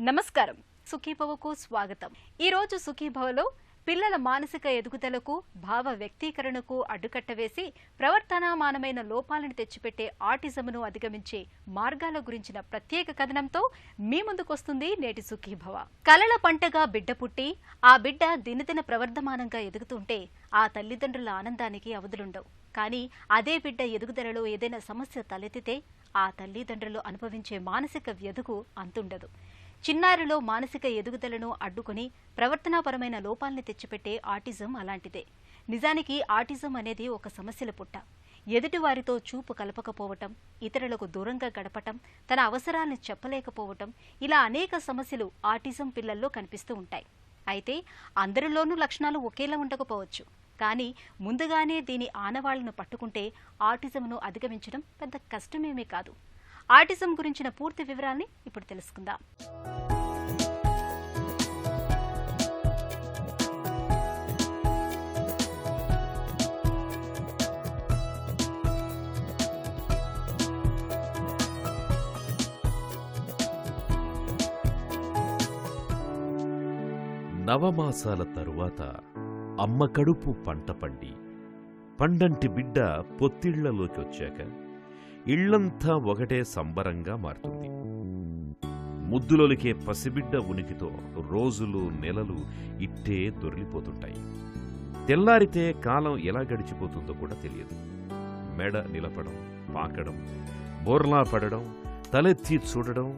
నమస్కారం సుఖీభవకు స్వాగతం। ఈ రోజు సుఖీభవలో పిల్లల మానసిక ఎదుగుదలకు భావ వ్యక్తీకరణకు అడ్డుకట్ట వేసి ప్రవర్తనామానమైన లోపాలను తెచ్చిపెట్టే ఆటిజంను అధిగమించే మార్గాల గురించిన ప్రత్యేక కథనంతో మీ ముందుకొస్తుంది నేటి సుఖీభవ। కలల పంటగా బిడ్డ పుట్టి ఆ బిడ్డ దినదిన ప్రవర్ధమానంగా ఎదుగుతుంటే ఆ తల్లిదండ్రుల ఆనందానికి అవధులుండవు। కానీ అదే బిడ్డ ఎదుగుదలలో ఏదైనా సమస్య తలెత్తితే ఆ తల్లిదండ్రులు అనుభవించే మానసిక వ్యధకు అంతుండదు। చిన్నారిలో మానసిక ఎదుగుదలను అడ్డుకుని ప్రవర్తనాపరమైన లోపాల్ని తెచ్చిపెట్టే ఆటిజం అలాంటిదే। నిజానికి ఆటిజం అనేది ఒక సమస్యల పుట్ట। ఎదుటివారితో చూపు కలపకపోవటం, ఇతరులకు దూరంగా గడపటం, తన అవసరాలను చెప్పలేకపోవటం, ఇలా అనేక సమస్యలు ఆటిజం పిల్లల్లో కనిపిస్తూ ఉంటాయి। అయితే అందరిలోనూ లక్షణాలు ఒకేలా ఉండకపోవచ్చు, కానీ ముందుగానే దీని ఆనవాళ్లను పట్టుకుంటే ఆటిజంను అధిగమించడం పెద్ద కష్టమేమీ కాదు। ఆటిజం గురించిన పూర్తి వివరాల్ని ఇప్పుడు తెలుసుకుందాం। నవమాసాల తరువాత అమ్మ కడుపు పంట పండి పండంటి బిడ్డ పొత్తిళ్లలోకి వచ్చాక ఇళ్లంతా ఒకటే సంబరంగా మారుతుంది। ముద్దులొలికే పసిబిడ్డ ఉనికితో రోజులు నెలలు ఇట్టే దొర్లిపోతుంటాయి। తెల్లారితే కాలం ఎలా గడిచిపోతుందో కూడా తెలియదు। మెడ నిలపడం, పాకడం, బోర్లా పడడం, తలెత్తి చూడడం,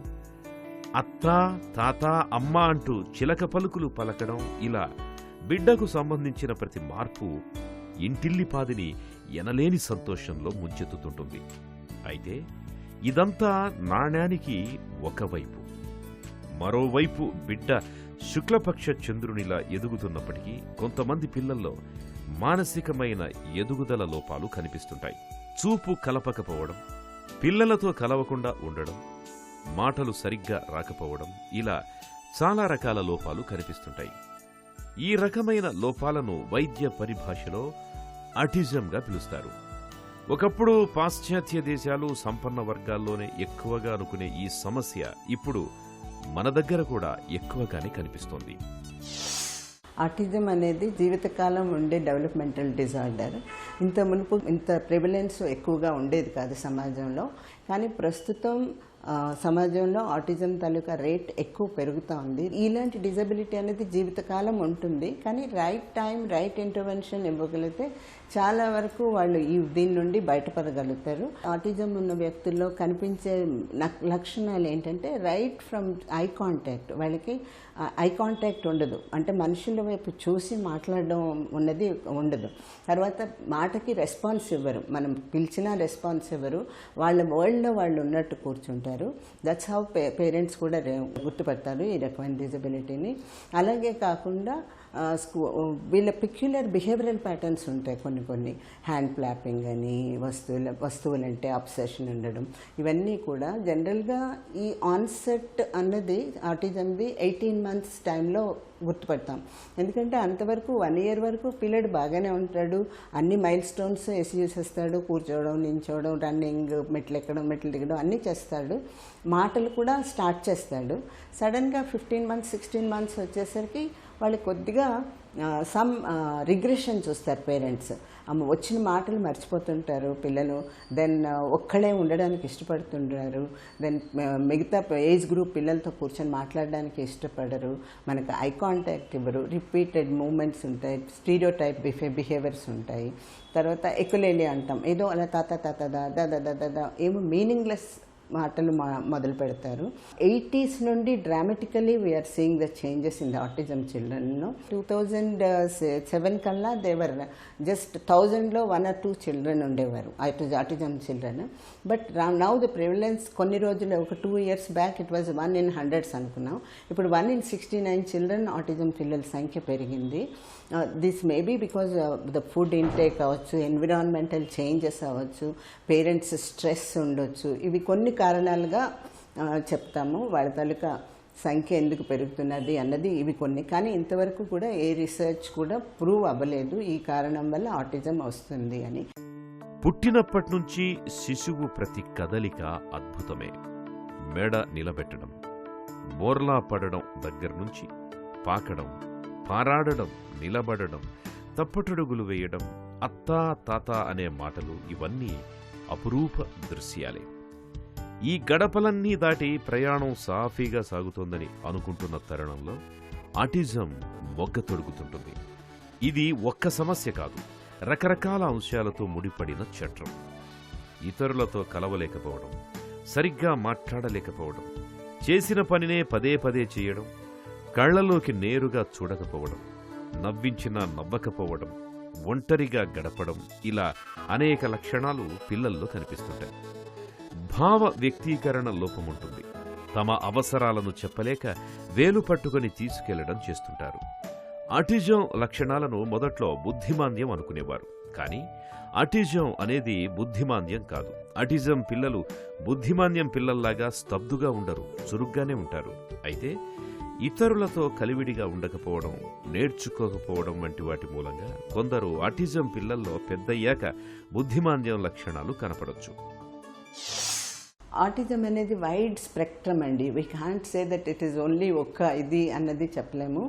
అత్తా తాత అమ్మ అంటూ చిలక పలుకులు పలకడం, ఇలా బిడ్డకు సంబంధించిన ప్రతి మార్పు ఇంటిల్లిపాదిని ఎనలేని సంతోషంలో ముంచెత్తుతుంటుంది। అయితే ఇదంతా నాణ్యానికి ఒకవైపు, మరోవైపు బిడ్డ శుక్లపక్ష చంద్రునిలా ఎదుగుతున్నప్పటికీ కొంతమంది పిల్లల్లో మానసికమైన ఎదుగుదల లోపాలు కనిపిస్తుంటాయి। చూపు కలపకపోవడం, పిల్లలతో కలవకుండా ఉండడం, మాటలు సరిగ్గా రాకపోవడం, ఇలా చాలా రకాల లోపాలు కనిపిస్తుంటాయి। ఈ రకమైన లోపాలను వైద్య పరిభాషలో ఆటిజంగా పిలుస్తారు। ఒకప్పుడు పాశ్చాత్య దేశాలు సంపన్న వర్గాల్లోనే ఎక్కువగా అనుకునే ఈ సమస్య ఇప్పుడు మన దగ్గర కూడా ఎక్కువగానే కనిపిస్తోంది। ఆటిజం అనేది జీవితకాలం ఉండే డెవలప్మెంటల్ డిజార్డర్। ఇంత మునుపు ఇంత ప్రివిలెన్స్ ఎక్కువగా ఉండేది కాదు సమాజంలో, కానీ ప్రస్తుతం సమాజంలో ఆటిజం తాలూకా రేట్ ఎక్కువ పెరుగుతూ ఉంది। ఇలాంటి డిజబిలిటీ అనేది జీవితకాలం ఉంటుంది, కానీ రైట్ టైం రైట్ ఇంటర్వెన్షన్ ఇవ్వగలిగితే చాలా వరకు వాళ్ళు దీని నుండి బయటపడగలుగుతారు। ఆటిజం ఉన్న వ్యక్తుల్లో కనిపించే లక్షణాలు ఏంటంటే రైట్ ఫ్రమ్ ఐ కాంటాక్ట్, వాళ్ళకి ఐ కాంటాక్ట్ ఉండదు, అంటే మనుషుల వైపు చూసి మాట్లాడడం ఉన్నది ఉండదు। తర్వాత మాటకి రెస్పాన్స్ ఇవ్వరు, మనం పిలిచినా రెస్పాన్స్ ఇవ్వరు, వాళ్ళ వరల్డ్లో వాళ్ళు ఉన్నట్టు కూర్చుంటారు। దట్స్ హౌ పేరెంట్స్ కూడా గుర్తుపడతారు ఈ రకమైన డిజబిలిటీని। అలాగే కాకుండా వీళ్ళ పిక్యులర్ బిహేవియరల్ ప్యాటర్న్స్ ఉంటాయి, కొన్ని హ్యాండ్ క్లాపింగ్ అని, వస్తువులంటే అబ్సెషన్ ఉండడం, ఇవన్నీ కూడా జనరల్గా ఈ ఆన్సెట్ అన్నది ఆటిజంది 18 months టైంలో గుర్తుపడతాం। ఎందుకంటే అంతవరకు 1 year వరకు పిల్లడు బాగానే ఉంటాడు, అన్ని మైల్ స్టోన్స్ వేసి చూసేస్తాడు, కూర్చోవడం, నించోవడం, రన్నింగ్, మెట్లు ఎక్కడం, మెట్లు దిగడం అన్నీ చేస్తాడు, మాటలు కూడా స్టార్ట్ చేస్తాడు। సడన్గా 15 months 16 months వచ్చేసరికి వాళ్ళు కొద్దిగా సమ్ రిగ్రెషన్ చూస్తారు పేరెంట్స్, వచ్చిన మాటలు మర్చిపోతుంటారు పిల్లలు, దెన్ ఒక్కడే ఉండడానికి ఇష్టపడుతుంటారు, దెన్ మిగతా ఏజ్ గ్రూప్ పిల్లలతో కూర్చొని మాట్లాడడానికి ఇష్టపడరు, మనకు ఐ కాంటాక్ట్ ఇవ్వరు, రిపీటెడ్ మూమెంట్స్ ఉంటాయి, స్టీరియోటైప్ బిహేవియర్స్ ఉంటాయి। తర్వాత ఎకులేలి అంటాం, ఏదో అలా తాత తాత దా ఏమో మీనింగ్లెస్ మాటలు మొదలు పెడతారు। 80s నుండి dramatically we're seeing the changes in the autism చిల్డ్రన్లో। 2007 కల్లా దేవర్ జస్ట్ 1000లో 1 or 2 చిల్డ్రన్ ఉండేవారు autism children, but now the prevalence కొన్ని రోజులు ఒక 2 years back it was 1 in hundreds అనుకున్నాం, ఇప్పుడు 1 in 69 చిల్డ్రన్ ఆటిజం పిల్లల సంఖ్య పెరిగింది। This maybe because the food intake అవ్వచ్చు, ఎన్విరాన్మెంటల్ చేంజెస్ అవ్వచ్చు, పేరెంట్స్ స్ట్రెస్ ఉండొచ్చు, ఇవి కొన్ని కారణాలుగా చెప్తాము వాళ్ళ తాలూకా సంఖ్య ఎందుకు పెరుగుతున్నది అన్నది ఇవి కొన్ని, కానీ ఇంతవరకు కూడా ఏ రీసెర్చ్ కూడా ప్రూవ్ అవ్వలేదు ఈ కారణం వల్ల ఆటిజం వస్తుంది అని। పుట్టినప్పటి నుంచి శిశువు ప్రతి కదలిక అద్భుతమే। మెడ నిలబెట్టడం, బోర్లా పడడం దగ్గర నుంచి పాకడం, పారాడడం, నిలబడడం, తప్పటడుగులు వేయడం, అత్తా తాత అనే మాటలు ఇవన్నీ అపురూప దృశ్యాలే. ఈ గడపలన్నీ దాటి ప్రయాణం సాఫీగా సాగుతోందని అనుకుంటున్న తరుణంలో ఆటిజం మొగ్గ తొడుగుతుంటుంది. ఇది ఒక్క సమస్య కాదు, రకరకాల అంశాలతో ముడిపడిన చట్రం. ఇతరులతో కలవలేకపోవడం, సరిగ్గా మాట్లాడలేకపోవడం, చేసిన పనినే పదే పదే చేయడం, కళ్లలోకి నేరుగా చూడకపోవడం, నవ్వించినా నవ్వకపోవడం, ఒంటరిగా గడపడం, ఇలా అనేక లక్షణాలు పిల్లల్లో కనిపిస్తుంటాయి. భావ వ్యక్తీకరణ లోపముంటుంది. తమ అవసరాలను చెప్పలేక వేలు పట్టుకుని తీసుకెళ్లడం చేస్తుంటారు. ఆటిజం లక్షణాలను మొదట్లో బుద్ధిమాంద్యం అనుకునేవారు. కానీ ఆటిజం అనేది బుద్ధిమాంద్యం కాదు. ఆటిజం పిల్లలు బుద్ధిమాంద్యం పిల్లల్లాగా స్తబ్దుగా ఉండరు, చురుగ్గానే ఉంటారు. అయితే ఇతరులతో కలివిడిగా ఉండకపోవడం, నేర్చుకోకపోవడం వంటి వాటి మూలంగా కొందరు ఆటిజం పిల్లల్లో పెద్దయ్యాక బుద్ధిమాంద్యం లక్షణాలు కనపడొచ్చు. ఆటిజం అనేది వైడ్ స్పెక్ట్రమ్ అండి. We can't say that it is only ఒక్క ఇది అన్నది చెప్పలేము.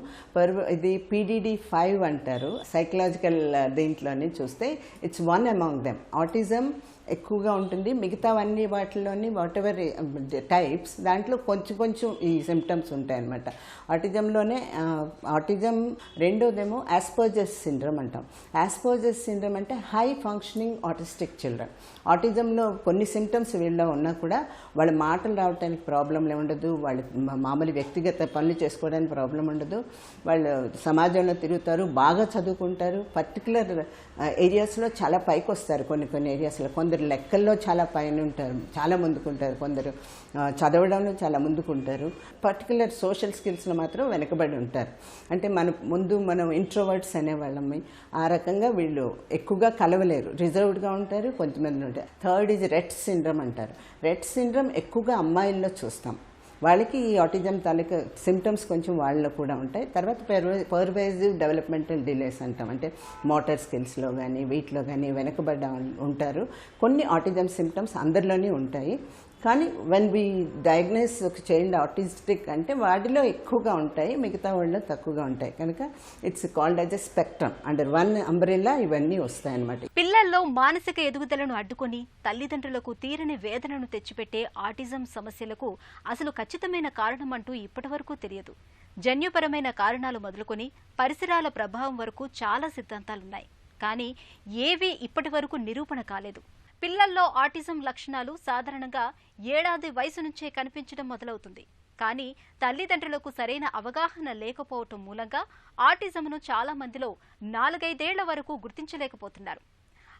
ఇది PDD-5 అంటారు. సైకలాజికల్ దీంట్లోని చూస్తే it's one among them. Autism ఎక్కువగా ఉంటుంది. మిగతావన్నీ వాటిలోని వాట్ ఎవర్ టైప్స్ దాంట్లో కొంచెం కొంచెం ఈ సిమ్టమ్స్ ఉంటాయన్నమాట. ఆటిజంలోనే ఆటిజం రెండోదేమో ఆస్పర్జర్స్ సిండ్రోమ్ అంటాం. ఆస్పర్జర్స్ సిండ్రోమ్ అంటే హై ఫంక్షనింగ్ ఆటిస్టిక్ చిల్డ్రన్. ఆటిజంలో కొన్ని సిమ్టమ్స్ వీళ్ళలో ఉన్నా కూడా వాళ్ళ మాటలు రావడానికి ప్రాబ్లం ఉండదు, వాళ్ళు మామూలు వ్యక్తిగత పనులు చేసుకోవడానికి ప్రాబ్లం ఉండదు, వాళ్ళు సమాజంలో తిరుగుతారు, బాగా చదువుకుంటారు, పర్టికులర్ ఏరియాస్లో చాలా పైకి వస్తారు. కొన్ని ఏరియాస్లో కొందరు లెక్కల్లో చాలా పైన ఉంటారు, చాలా ముందుకుంటారు, కొందరు చదవడంలో చాలా ముందుకుంటారు, పర్టికులర్ సోషల్ స్కిల్స్లో మాత్రం వెనకబడి ఉంటారు. అంటే మనం ఇంట్రోవర్ట్స్ అనేవాళ్ళమి. ఆ రకంగా వీళ్ళు ఎక్కువగా కలవలేరు, రిజర్వ్డ్గా ఉంటారు, కొంతమంది ఉంటారు. థర్డ్ ఈజ్ రెట్ సిండ్రోమ్ అంటారు. రెట్ సిండ్రోమ్ ఎక్కువగా అమ్మాయిల్లో చూస్తాం. వాళ్ళకి ఈ ఆటిజం తాలూకా సిమ్టమ్స్ కొంచెం వాళ్ళలో కూడా ఉంటాయి. తర్వాత పర్వేజివ్ డెవలప్మెంటల్ డిలేస్ అంటాం. అంటే మోటార్ స్కిల్స్లో కానీ వీటిలో కానీ వెనకబడ్డ ఉంటారు. కొన్ని ఆటిజం సిమ్టమ్స్ అందరిలోనే ఉంటాయి. కానీ వెన్ వీ డయాగ్నోస్ ఒక చైల్డ్ ఆటిస్టిక్ అంటే వాటిలో ఎక్కువగా ఉంటాయి, మిగతా వాళ్ళలో తక్కువగా ఉంటాయి. కనుక it's called as a spectrum. Under one umbrella ఇవన్నీ వస్తాయన్నమాట. పిల్లల్లో మానసిక ఎదుగుదలను అడ్డుకొని తల్లిదండ్రులకు తీరని వేదనను తెచ్చిపెట్టే ఆటిజం సమస్యలకు అసలు ఖచ్చితమైన కారణం అంటూ ఇప్పటివరకు తెలియదు. జన్యుపరమైన కారణాలు మొదలుకొని పరిసరాల ప్రభావం వరకు చాలా సిద్ధాంతాలున్నాయి. కానీ ఏవీ ఇప్పటి వరకు నిరూపణ కాలేదు. పిల్లల్లో ఆటిజం లక్షణాలు సాధారణంగా 7 ఏళ్ల వయసు నుంచే కనిపించడం మొదలవుతుంది. కానీ తల్లిదండ్రులకు సరైన అవగాహన లేకపోవటం మూలంగా ఆటిజంను చాలా మందిలో 4-5 ఏళ్ల వరకు గుర్తించలేకపోతున్నారు.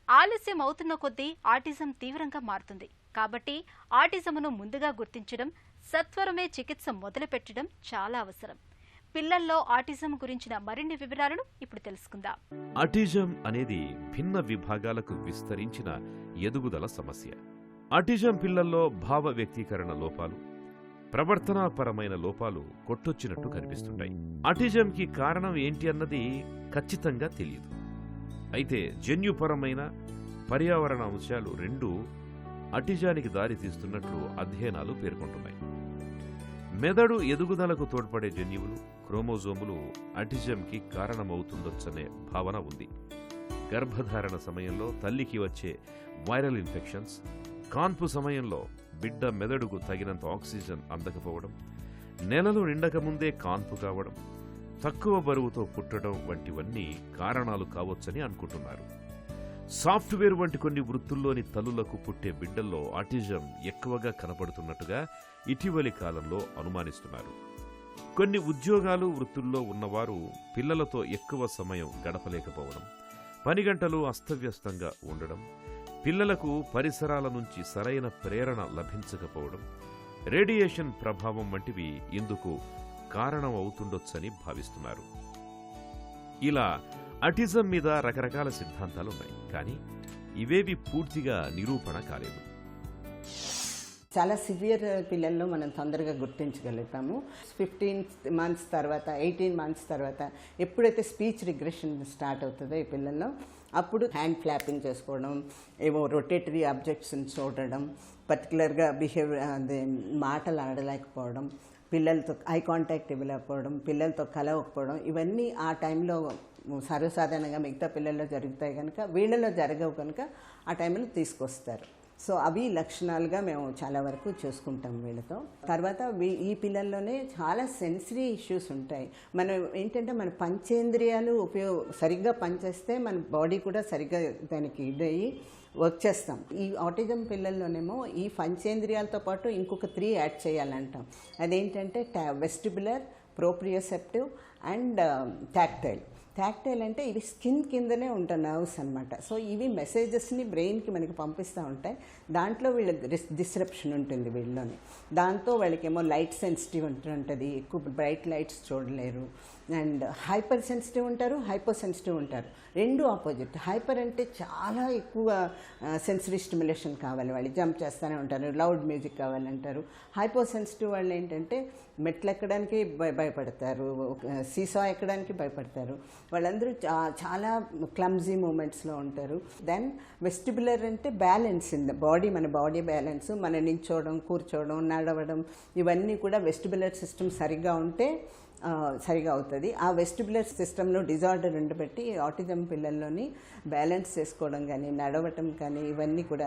ఆలస్యం అవుతున్న కొద్దీ ఆటిజం తీవ్రంగా మారుతుంది. కాబట్టి ఆటిజంను ముందుగా గుర్తించడం, సత్వరమే చికిత్స మొదలుపెట్టడం చాలా అవసరం. పిల్లల్లో ఆటిజం గురించిన మరిన్ని వివరాలను ఇప్పుడు తెలుసుకుందాం. ఆటిజం అనేది భిన్న విభాగాలకు విస్తరించిన ఎదుగుదల సమస్య. ఆటిజం పిల్లల్లో భావ వ్యక్తీకరణ లోపాలు, ప్రవర్తనాపరమైన లోపాలు కొట్టొచ్చినట్టు కనిపిస్తుంటాయి. ఆటిజంకి కారణం ఏంటి అన్నది ఖచ్చితంగా తెలియదు. అయితే జన్యుపరమైన పర్యావరణ అంశాలు రెండూ ఆటిజానికి దారి తీస్తున్నట్లు అధ్యయనాలు పేర్కొంటున్నాయి. మెదడు ఎదుగుదలకు తోడ్పడే జన్యువులు, క్రోమోజోములు ఆటిజంకి కారణమవుతుందొచ్చనే భావన ఉంది. గర్భధారణ సమయంలో తల్లికి వచ్చే వైరల్ ఇన్ఫెక్షన్స్, కాన్పు సమయంలో బిడ్డ మెదడుకు తగినంత ఆక్సిజన్ అందకపోవడం, నెలలు నిండకముందే కాన్పు కావడం, తక్కువ బరువుతో పుట్టడం వంటివన్నీ కారణాలు కావచ్చని అనుకుంటున్నారు. సాఫ్ట్వేర్ వంటి కొన్ని వృత్తుల్లోని తల్లులకు పుట్టే బిడ్డల్లో ఆటిజం ఎక్కువగా కనపడుతున్నట్టుగా ఇటీవలి కాలంలో అనుమానిస్తున్నారు. కొన్ని ఉద్యోగాలు, వృత్తుల్లో ఉన్నవారు పిల్లలతో ఎక్కువ సమయం గడపలేకపోవడం, పని గంటలు అస్తవ్యస్తంగా ఉండడం, పిల్లలకు పరిసరాల నుంచి సరైన ప్రేరణ లభించకపోవడం, రేడియేషన్ ప్రభావం వంటివి ఇందుకు కారణం అవుతుండొచ్చని భావిస్తున్నారు. ఇలా ఆటిజం మీద రకరకాల సిద్ధాంతాలున్నాయి. కానీ ఇవేవి పూర్తిగా నిరూపణ కాలేదు. చాలా సివియర్ పిల్లల్లో మనం తొందరగా గుర్తించగలుగుతాము. 15 months తర్వాత, 18 months తర్వాత ఎప్పుడైతే స్పీచ్ రిగ్రెషన్ స్టార్ట్ అవుతుందో ఈ పిల్లల్లో, అప్పుడు హ్యాండ్ ఫ్లాపింగ్ చేసుకోవడం, ఏవో రొటేటరీ ఆబ్జెక్ట్స్ని చూడడం, పర్టికులర్గా బిహేవియర్ అదే మాటలు ఆడలేకపోవడం, పిల్లలతో ఐ కాంటాక్ట్ ఇవ్వలేకపోవడం, పిల్లలతో కలవకపోవడం, ఇవన్నీ ఆ టైంలో సర్వసాధారణంగా మిగతా పిల్లల్లో జరుగుతాయి కనుక వీళ్ళలో జరగవు కనుక ఆ టైంలో తీసుకొస్తారు. సో అవి లక్షణాలుగా మేము చాలా వరకు చూసుకుంటాం వీళ్ళతో. తర్వాత ఈ పిల్లల్లోనే చాలా సెన్సరీ ఇష్యూస్ ఉంటాయి. మనం ఏంటంటే మన పంచేంద్రియాలు సరిగ్గా పనిచేస్తే మన బాడీ కూడా సరిగ్గా దానికి ఇదయ్యి వర్క్ చేస్తాం. ఈ ఆటిజం పిల్లల్లోనేమో ఈ పంచేంద్రియాలతో పాటు ఇంకొక 3 యాడ్ చేయాలంటాం. అదేంటంటే vestibular, proprioceptive and tactile. Tactile అంటే ఇవి స్కిన్ కిందనే ఉంటాయి నర్వ్స్ అనమాట. సో ఇవి మెసేజెస్ని బ్రెయిన్కి మనకి పంపిస్తూ ఉంటాయి. దాంట్లో వీళ్ళ డిస్రప్షన్ ఉంటుంది వీళ్ళలోని. దాంతో వాళ్ళకేమో లైట్ సెన్సిటివ్ ఉంటుంది, ఎక్కువ బ్రైట్ లైట్స్ చూడలేరు. అండ్ హైపర్ సెన్సిటివ్ ఉంటారు, హైపో సెన్సిటివ్ ఉంటారు. రెండు ఆపోజిట్. హైపర్ అంటే చాలా ఎక్కువ సెన్సరీ స్టిమ్యులేషన్ కావాలి, వాళ్ళు జంప్ చేస్తూనే ఉంటారు, లౌడ్ మ్యూజిక్ కావాలంటారు. హైపో సెన్సిటివ్ వాళ్ళు ఏంటంటే మెట్లు ఎక్కడానికి భయపడతారు, సీసా ఎక్కడానికి భయపడతారు. వాళ్ళందరూ చాలా క్లమ్జీ మూమెంట్స్లో ఉంటారు. దెన్ వెస్టిబులర్ అంటే బ్యాలెన్స్ ఇన్ ద బాడీ, మన బాడీ బ్యాలెన్స్, మన నించోవడం, కూర్చోవడం, నడవడం, ఇవన్నీ కూడా వెస్టిబులర్ సిస్టమ్ సరిగ్గా ఉంటే సరిగా అవుతుంది. ఆ వెస్టిబులర్ సిస్టంలో డిజార్డర్ ఉండబట్టి ఆటిజం పిల్లల్లోని బ్యాలెన్స్ చేసుకోవడం కానీ, నడవటం కానీ ఇవన్నీ కూడా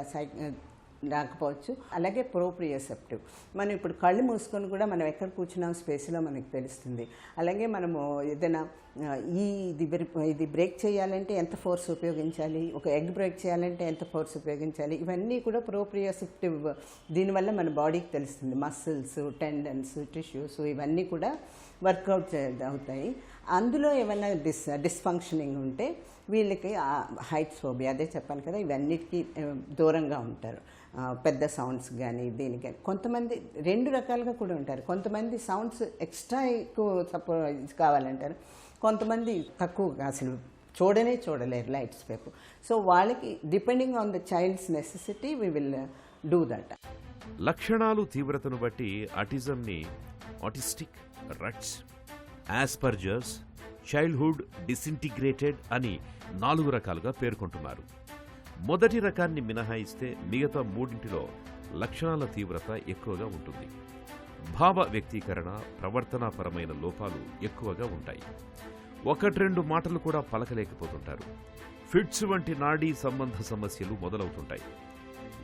రాకపోవచ్చు. అలాగే ప్రోప్రియోసెప్టివ్, మనం ఇప్పుడు కళ్ళు మూసుకొని కూడా మనం ఎక్కడ కూర్చున్నాం స్పేస్లో మనకు తెలుస్తుంది. అలాగే మనము ఏదైనా ఇది బ్రేక్ చేయాలంటే ఎంత ఫోర్స్ ఉపయోగించాలి, ఒక ఎగ్ బ్రేక్ చేయాలంటే ఎంత ఫోర్స్ ఉపయోగించాలి, ఇవన్నీ కూడా ప్రోప్రియోసెప్టివ్ దీనివల్ల మన బాడీకి తెలుస్తుంది. మసిల్స్, టెండన్స్, టిష్యూస్ ఇవన్నీ కూడా వర్కౌట్ అవుతాయి. అందులో ఏమైనా డిస్ఫంక్షనింగ్ ఉంటే వీళ్ళకి హైట్స్ ఫోబియా, అదే చెప్పాను కదా, ఇవన్నిటికీ దూరంగా ఉంటారు. పెద్ద సౌండ్స్ కానీ దీనికి కొంతమంది 2 రకాలుగా కూడా ఉంటారు. కొంతమంది సౌండ్స్ ఎక్స్ట్రా ఎక్కువ కావాలంటారు, కొంతమంది తక్కువ అసలు చూడలేరు లైట్స్ వైపు. సో వాళ్ళకి depending on the child's necessity we will do that. లక్షణాలు తీవ్రతను బట్టి ఆటిజంని autistic, Rett's, Asperger's, childhood disintegrated అని 4 రకాలుగా పేర్కొంటున్నారు. మొదటి రకాన్ని మినహాయిస్తే మిగతా 3 లక్షణాల తీవ్రత ఎక్కువగా ఉంటుంది. భావ వ్యక్తీకరణ, ప్రవర్తనాపరమైన లోపాలు ఎక్కువగా ఉంటాయి. 1-2 మాటలు కూడా పలకలేకపోతుంటారు. ఫిట్స్ వంటి నాడీ సంబంధ సమస్యలు మొదలవుతుంటాయి.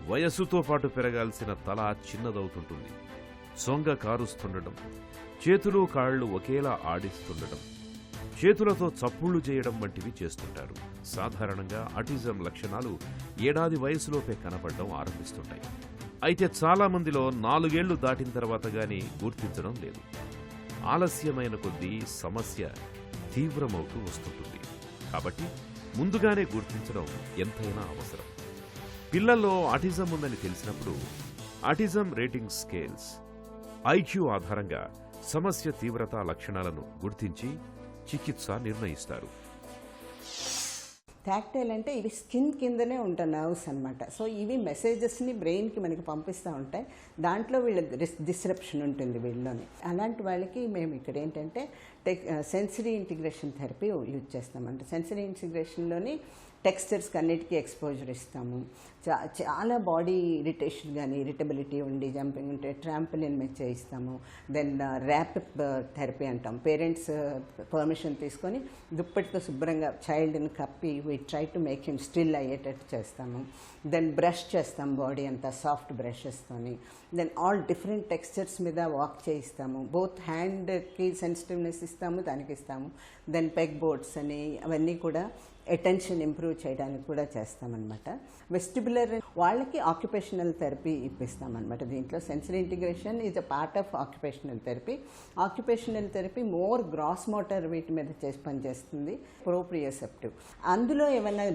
వయస్సుతో పాటు పెరగాల్సిన తల చిన్నదవుతుంటుంది. సొంగ కారుస్తుండడం, చేతులు కాళ్ళు ఒకేలా ఆడిస్తుండడం, చేతులతో చప్పుళ్లు చేయడం వంటివి చేస్తుంటారు. సాధారణంగా ఆటిజం లక్షణాలు 1 ఏడాది వయసులోపే కనపడడం ఆరంభిస్తుంటాయి. అయితే చాలా మందిలో 4 ఏళ్లు దాటిన తర్వాత గానీ గుర్తించడం లేదు. ఆలస్యమైన కొద్దీ సమస్య తీవ్రమవుతూ వస్తుంటుంది. కాబట్టి ముందుగానే గుర్తించడం ఎంతైనా అవసరం. పిల్లల్లో ఆటిజం ఉందని తెలిసినప్పుడు ఆటిజం రేటింగ్ స్కేల్స్, ఐక్యూ ఆధారంగా సమస్య తీవ్రత లక్షణాలను గుర్తించి చికిత్స నిర్ణయిస్తారు. టాక్టైల్ అంటే ఇవి స్కిన్ కిందనే ఉంటాయి నర్వ్స్ అనమాట. సో ఇవి మెసేజెస్ని బ్రెయిన్కి మనకి పంపిస్తూ ఉంటాయి. దాంట్లో వీళ్ళ డిస్రప్షన్ ఉంటుంది వీళ్ళలోని. అలాంటి వాళ్ళకి మేము ఇక్కడ ఏంటంటే సెన్సరీ ఇంటిగ్రేషన్ థెరపీ యూజ్ చేస్తామంట. సెన్సరీ ఇంటిగ్రేషన్లోని టెక్స్చర్స్కి అన్నిటికీ ఎక్స్పోజర్ ఇస్తాము. చాలా బాడీ ఇరిటేషన్ కానీ ఇరిటబిలిటీ ఉండి జంపింగ్ ఉంటే ట్రాంపలిన్ మీద చేయిస్తాము. దెన్ ర్యాప్ థెరపీ అంటాం. పేరెంట్స్ పర్మిషన్ తీసుకొని దుప్పటితో శుభ్రంగా చైల్డ్ని కప్పి we try to make him still అయ్యేటట్టు చేస్తాము. దెన్ బ్రష్ చేస్తాం బాడీ అంతా సాఫ్ట్ బ్రషెస్తోని. దెన్ ఆల్ డిఫరెంట్ టెక్స్చర్స్ మీద వాక్ చేయిస్తాము. బోత్ హ్యాండ్కి సెన్సిటివ్నెస్ ఇస్తాము, దానికి ఇస్తాము. దెన్ పెగ్ బోర్డ్స్ అని అవన్నీ కూడా అటెన్షన్ ఇంప్రూవ్ చేయడానికి కూడా చేస్తామన్నమాట. వెస్టిబులర్ వాళ్ళకి ఆక్యుపేషనల్ థెరపీ ఇప్పిస్తామన్నమాట. దీంట్లో sensory integration is a part of occupational therapy. Occupational therapy more gross motor వీటి మీద పనిచేస్తుంది. ప్రోప్రియోసెప్టివ్, అందులో ఏమైనా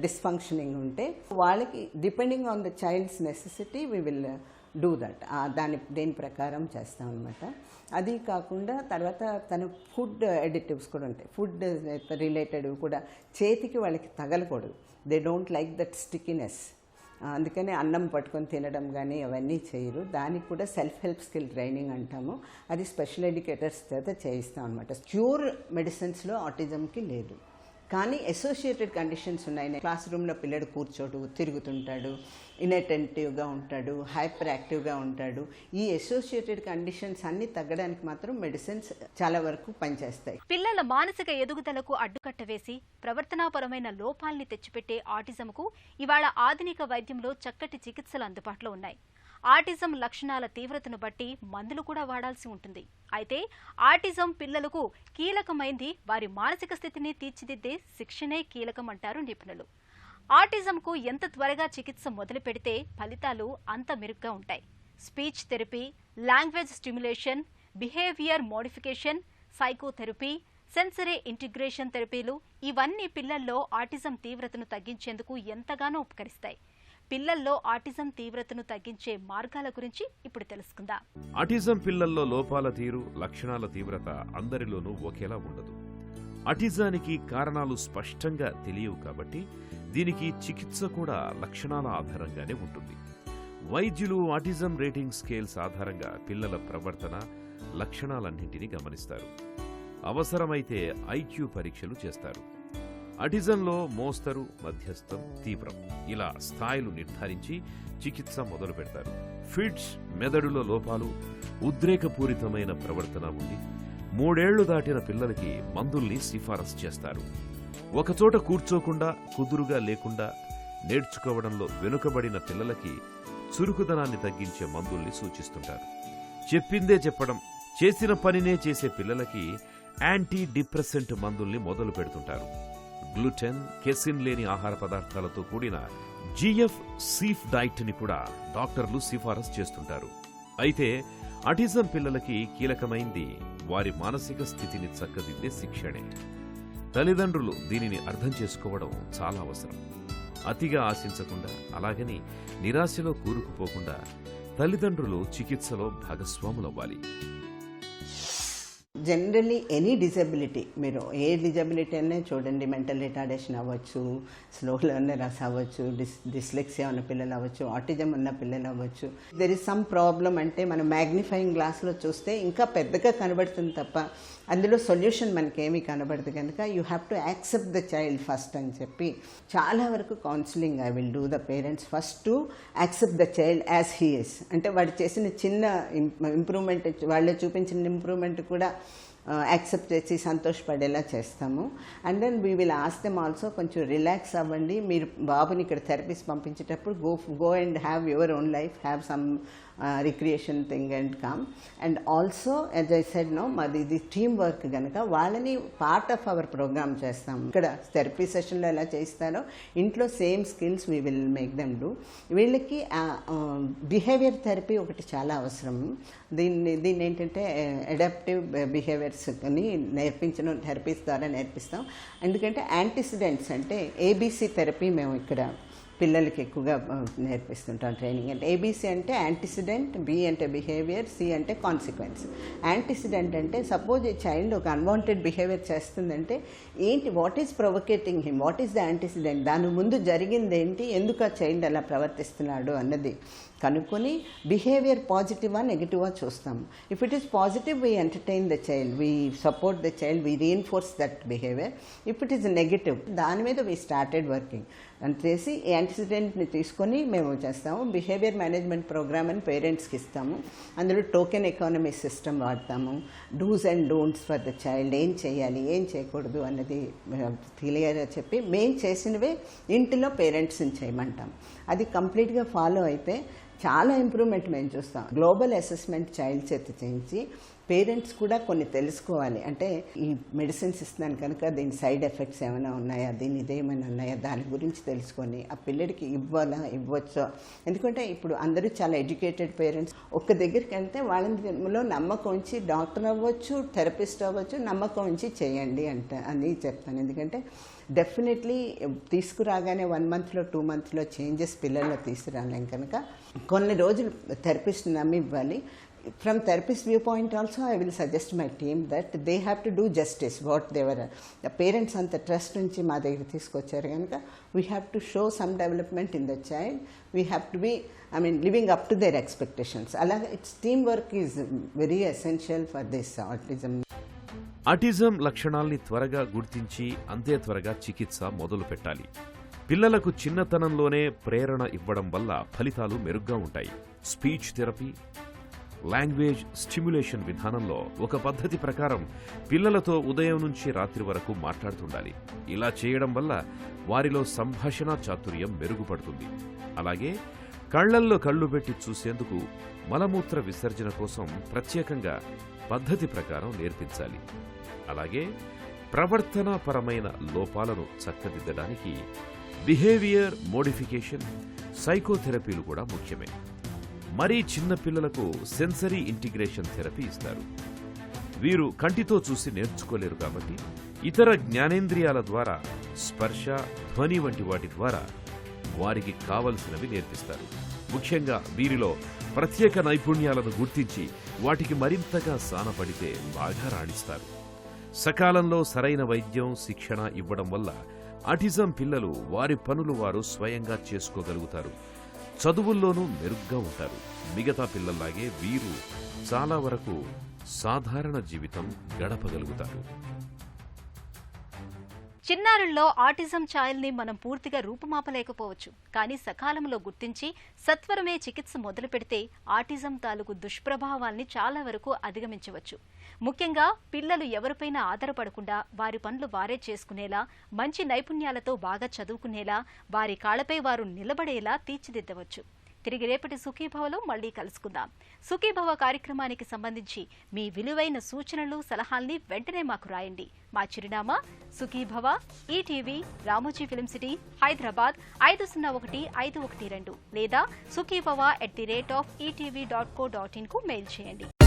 డిస్ఫంక్షనింగ్ ఉంటే వాళ్ళకి depending on the child's necessity we will do that. దేని ప్రకారం చేస్తాం అనమాట. అది కాకుండా తర్వాత తన ఫుడ్ అడిటివ్స్ కూడా ఉంటాయి. ఫుడ్ రిలేటెడ్ కూడా చేతికి వాళ్ళకి తగలకూడదు. They don't like that stickiness. అందుకని అన్నం పట్టుకొని తినడం కానీ అవన్నీ చేయరు. దానికి కూడా సెల్ఫ్ హెల్ప్ స్కిల్ ట్రైనింగ్ అంటాము. అది స్పెషల్ ఎడ్యుకేటర్స్ చేత చేయిస్తాం అనమాట. క్యూర్ మెడిసిన్స్లో ఆటిజంకి లేదు. కానీ అసోసియేటెడ్ కండిషన్స్ ఉన్నాయి. క్లాస్ రూమ్లో పిల్లడు కూర్చోడు, తిరుగుతుంటాడు, ఇన్అటెంటివ్గా ఉంటాడు, హైపర్ యాక్టివ్గా ఉంటాడు. ఈ అసోసియేటెడ్ కండిషన్స్ అన్ని తగ్గడానికి మాత్రం మెడిసిన్స్ చాలా వరకు పనిచేస్తాయి. పిల్లల మానసిక ఎదుగుదలకు అడ్డుకట్ట వేసి ప్రవర్తనాపరమైన లోపాల్ని తెచ్చిపెట్టే ఆటిజంకు ఇవాళ ఆధునిక వైద్యంలో చక్కటి చికిత్సలు అందుబాటులో ఉన్నాయి. ఆటిజం లక్షణాల తీవ్రతను బట్టి మందులు కూడా వాడాల్సి ఉంటుంది. అయితే ఆటిజం పిల్లలకు కీలకమైంది వారి మానసిక స్థితిని తీర్చిదిద్దే శిక్షణే కీలకమంటారు నిపుణులు. ఆటిజంకు ఎంత త్వరగా చికిత్స మొదలు పెడితే ఫలితాలు అంత మెరుగ్గా ఉంటాయి. Speech therapy, language stimulation, behaviour modification, psychotherapy, sensory integration థెరపీలు ఇవన్నీ పిల్లల్లో ఆటిజం తీవ్రతను తగ్గించేందుకు ఎంతగానో ఉపకరిస్తాయి. పిల్లల్లో ఆటిజం తీవ్రతను తగ్గించే మార్గాల గురించి ఇప్పుడు తెలుసుకుందాం. ఆటిజం పిల్లల్లో లోపాల తీరు, లక్షణాల తీవ్రత అందరిలోనూ ఒకేలా ఉండదు. ఆటిజానికి కారణాలు స్పష్టంగా తెలియవు కాబట్టి దీనికి చికిత్స కూడా లక్షణాల ఆధారంగానే ఉంటుంది. వైద్యులు ఆటిజం రేటింగ్ స్కేల్స్ ఆధారంగా పిల్లల ప్రవర్తన, లక్షణాలన్నింటినీ గమనిస్తారు. అవసరమైతే ఐక్యూ పరీక్షలు చేస్తారు. ఆటిజంలో మోస్తరు, మధ్యస్థం, తీవ్రం ఇలా స్థాయిలు నిర్ధారించి చికిత్స మొదలు పెడతారు. ఫిట్స్, మెదడులో లోపాలు, ఉద్రేకపూరితమైన ప్రవర్తన ఉండి 3 ఏళ్లు దాటిన పిల్లలకి మందుల్ని సిఫారసు చేస్తారు. ఒకచోట కూర్చోకుండా, కుదురుగా లేకుండా, నేర్చుకోవడంలో వెనుకబడిన పిల్లలకి చురుకుదనాన్ని తగ్గించే మందుల్ని సూచిస్తుంటారు. చెప్పిందే చెప్పడం, చేసిన పనినే చేసే పిల్లలకి యాంటీ డిప్రెసెంట్ మందుల్ని మొదలు పెడుతుంటారు. గ్లూటెన్, కెసిన్ లేని ఆహార పదార్థాలతో కూడిన జిఎఫ్ సీఫ్ డైట్ ని కూడా డాక్టర్లు సిఫారసు చేస్తుంటారు. అయితే ఆటిజం పిల్లలకి కీలకమైంది వారి మానసిక స్థితిని చక్కదిద్దే శిక్షణే. తల్లిదండ్రులు దీనిని అర్థం చేసుకోవడం చాలా అవసరం. అతిగా ఆశించకుండా, అలాగని నిరాశలో కూరుకుపోకుండా తల్లిదండ్రులు చికిత్సలో భాగస్వాములవ్వాలి. జనరలీ ఎనీ డిజబిలిటీ, మీరు ఏ డిజబిలిటీ అనే చూడండి, మెంటల్ రిటార్డేషన్ అవ్వచ్చు, స్లో లెర్నర్స్ అవ్వచ్చు, డిస్లెక్సియా ఉన్న పిల్లలు అవ్వచ్చు, ఆటిజం ఉన్న పిల్లలు అవ్వచ్చు. దెర్ ఇస్ సమ్ ప్రాబ్లం అంటే మనం మ్యాగ్నిఫైయింగ్ గ్లాస్లో చూస్తే ఇంకా పెద్దగా కనబడుతుంది తప్ప అందులో సొల్యూషన్ మనకేమీ కనబడదు. కనుక you have to accept the child first అని చెప్పి చాలా వరకు counselling I will do the parents first to accept the child as he is. అంటే వాడు చేసిన చిన్న ఇంప్రూవ్మెంట్, వాళ్ళు చూపించిన ఇంప్రూవ్మెంట్ కూడా యాక్సెప్ట్ చేసి సంతోషపడేలా చేస్తాము. And then we will ask them also కొంచెం రిలాక్స్ అవ్వండి, మీరు బాబుని ఇక్కడ థెరపీస్ పంపించేటప్పుడు go and have your own life, have some recreation thing and come. And also as I said no, మాది ఇది టీమ్ వర్క్ కనుక వాళ్ళని పార్ట్ ఆఫ్ అవర్ ప్రోగ్రామ్ చేస్తాము. ఇక్కడ థెరపీ సెషన్లో ఎలా చేస్తారో ఇంట్లో same skills we will make them do. వీళ్ళకి బిహేవియర్ థెరపీ ఒకటి చాలా అవసరం. దీన్ని ఏంటంటే అడాప్టివ్ బిహేవియర్స్ని నేర్పించడం థెరపీస్ ద్వారా నేర్పిస్తాం. ఎందుకంటే యాంటిసిడెంట్స్ అంటే ఏబీసీ థెరపీ మేము ఇక్కడ పిల్లలకి ఎక్కువగా నేర్పిస్తుంటాం ట్రైనింగ్. అంటే ఏబీసీ అంటే యాంటిసిడెంట్, బి అంటే బిహేవియర్, సి అంటే కాన్సిక్వెన్స్. యాంటిసిడెంట్ అంటే సపోజ్ ఈ చైల్డ్ ఒక అన్వాంటెడ్ బిహేవియర్ చేస్తుందంటే ఏంటి, what is provoking him, what is the antecedent, దాని ముందు జరిగింది ఏంటి, ఎందుకు ఆ చైల్డ్ అలా ప్రవర్తిస్తున్నాడు అన్నది కనుక్కొని బిహేవియర్ పాజిటివా నెగిటివా చూస్తాము. If it is positive we entertain the child, we support the child, we reinforce that behaviour. If it is negative దాని మీద వీ స్టార్టెడ్ వర్కింగ్ చేసి యాంటిసిడెంట్ని తీసుకొని మేము చేస్తాము. బిహేవియర్ మేనేజ్మెంట్ ప్రోగ్రామ్ అని పేరెంట్స్కి ఇస్తాము. అందులో టోకెన్ ఎకానమీ సిస్టమ్ వాడతాము. Dos and don'ts for the child, ఏం చేయాలి ఏం చేయకూడదు అన్నది క్లియర్గా చెప్పి మేము చేసినవే ఇంటిలో పేరెంట్స్ని చేయమంటాం. అది కంప్లీట్గా ఫాలో అయితే చాలా ఇంప్రూవ్మెంట్ మేము చూస్తాం. గ్లోబల్ అసెస్మెంట్ చైల్డ్ చేత చేయించి పేరెంట్స్ కూడా కొన్ని తెలుసుకోవాలి. అంటే ఈ మెడిసిన్స్ ఇస్తున్నాను కనుక దీని సైడ్ ఎఫెక్ట్స్ ఏమైనా ఉన్నాయా, దీని ఇదేమైనా ఉన్నాయా, దాని గురించి తెలుసుకొని ఆ పిల్లడికి ఇవ్వచ్చో. ఎందుకంటే ఇప్పుడు అందరూ చాలా ఎడ్యుకేటెడ్ పేరెంట్స్ ఒక్క దగ్గరికి వెళ్తే వాళ్ళలో నమ్మకం ఉంచి డాక్టర్ అవ్వచ్చు, థెరపిస్ట్ అవ్వచ్చు, నమ్మకం ఉంచి చేయండి అని చెప్తాను. ఎందుకంటే డెఫినెట్లీ తీసుకురాగానే 1 monthలో 2 monthలో చేంజెస్ పిల్లల్లో తీసుకురాలేం కనుక కొన్ని రోజులు థెరపిస్ట్ నమ్మి ఇవ్వాలి. From therapist viewpoint also, I will suggest my team that they have to do justice what they were. The parents and the trust nunchi ma daggara teesukocharu ganaka we have to show some development in the child. We have to be, living up to their expectations. Alaga its teamwork is very essential for this autism. Autism లక్షణాల్ని త్వరగా గుర్తించి అంతే త్వరగా చికిత్స మొదలు పెట్టాలి. పిల్లలకు చిన్నతనంలోనే ప్రేరణ ఇవ్వడం వల్ల ఫలితాలు మెరుగ్గా ఉంటాయి. స్పీచ్ థెరపీ, లాంగ్వేజ్ స్టిమ్యులేషన్ విధానంలో ఒక పద్ధతి ప్రకారం పిల్లలతో ఉదయం నుంచి రాత్రి వరకు మాట్లాడుతుండాలి. ఇలా చేయడం వల్ల వారిలో సంభాషణ చాతుర్యం మెరుగుపడుతుంది. అలాగే కళ్లల్లో కళ్ళు పెట్టి చూసేందుకు, మలమూత్ర విసర్జన కోసం ప్రత్యేకంగా పద్ధతి ప్రకారం నేర్పించాలి. అలాగే ప్రవర్తనాపరమైన లోపాలను చక్కదిద్దడానికి బిహేవియర్ మోడిఫికేషన్, సైకోథెరపీలు కూడా ముఖ్యమే. మరీ చిన్న పిల్లలకు సెన్సరీ ఇంటిగ్రేషన్ థెరపీ ఇస్తారు. వీరు కంటితో చూసి నేర్చుకోలేరు కాబట్టి ఇతర జ్ఞానేంద్రియాల ద్వారా స్పర్శ, ధ్వని వంటి వాటి ద్వారా వారికి కావలసినవి నేర్పిస్తారు. ముఖ్యంగా వీరిలో ప్రత్యేక నైపుణ్యాలను గుర్తించి వాటికి మరింతగా సానపడితే బాగా రాణిస్తారు. సకాలంలో సరైన వైద్యం, శిక్షణ ఇవ్వడం వల్ల ఆటిజం పిల్లలు వారి పనులు వారు స్వయంగా చేసుకోగలుగుతారు. చదువుల్లోనూ మెరుగ్గా ఉంటారు. మిగతా పిల్లల్లాగే వీరు చాలా వరకు సాధారణ జీవితం గడపగలుగుతారు. చిన్నారుల్లో ఆటిజం ఛాయల్ని మనం పూర్తిగా రూపుమాపలేకపోవచ్చు. కానీ సకాలంలో గుర్తించి సత్వరమే చికిత్స మొదలు పెడితే ఆటిజం తాలూకు దుష్ప్రభావాల్ని చాలా వరకు అధిగమించవచ్చు. ముఖ్యంగా పిల్లలు ఎవరిపైనా ఆధారపడకుండా వారి పనులు వారే చేసుకునేలా, మంచి నైపుణ్యాలతో బాగా చదువుకునేలా, వారి కాళ్లపై వారు నిలబడేలా తీర్చిదిద్దవచ్చు. తిరిగి రేపటి సుఖీభవలో మళ్లీ కలుసుకుందాం. సుఖీభవ కార్యక్రమానికి సంబంధించి మీ విలువైన సూచనలు, సలహాల్ని వెంటనే మాకు రాయండి. మా చిరునామా Sukhibhava, ETV, Ramoji film city, Hyderabad 501512 లేదా sukhibhava@etv.co.in కు మెయిల్ చేయండి.